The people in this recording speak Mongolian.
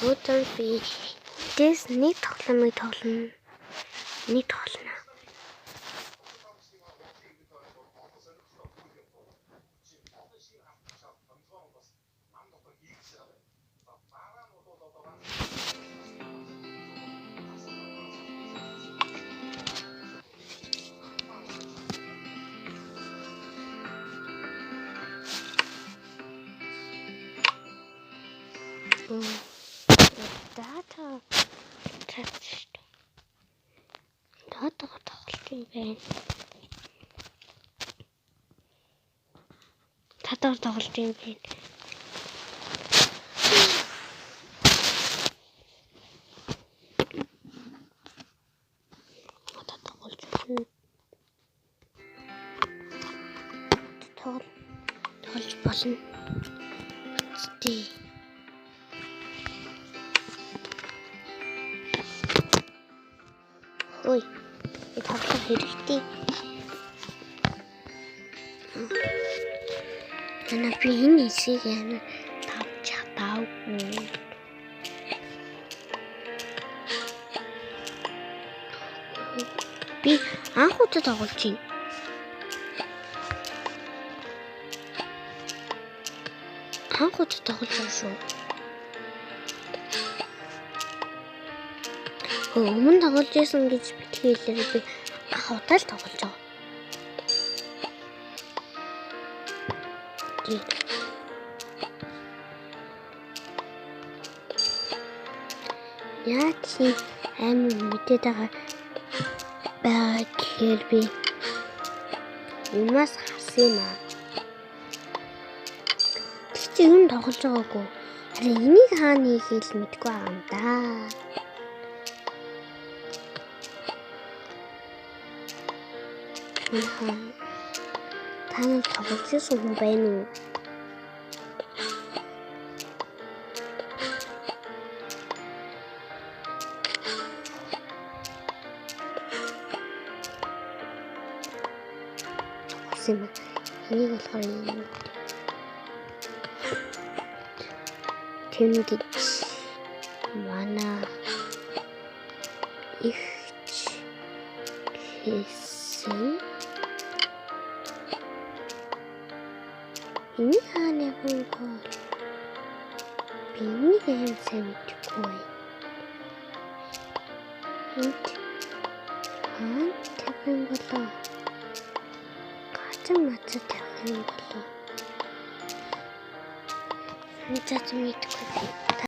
Өдөр би дэс нэг тоглоомыг тоглоно. Нэг тоглоно. Дата тоглолт юм байна. Татвар тоглолт юм байна. Тоглож болно. Тий. Ой, и тоглох хэрэгтэй. Танаа би энэ хэсгийг амар тавч чадаагүй. Би анх удаа тоглож байна. Анх удаа тоглож байгаа шүү. Өмнө тоглож байсан гэж битгий хэлээр би анх удаа л тоглож байгаа. Яа чи амар мэдээд байгаа гэхээр би юмас хасан юм аа. Тэгтээ юм тоглож байгаагүй. Харин энийг хаана хийхээ л мэдэхгүй байгаа юм да. Танаа тоглож байсан хүн байна уу? Энийг болохоор юм. Тэн гэж манай ихч хийсэн. Энийг хаана явах вэ? Би энийг аим сайн мэдгүй. Энд хаана тавих юм болоо? Мацад тавих юм болоо? Энд мэдгүй.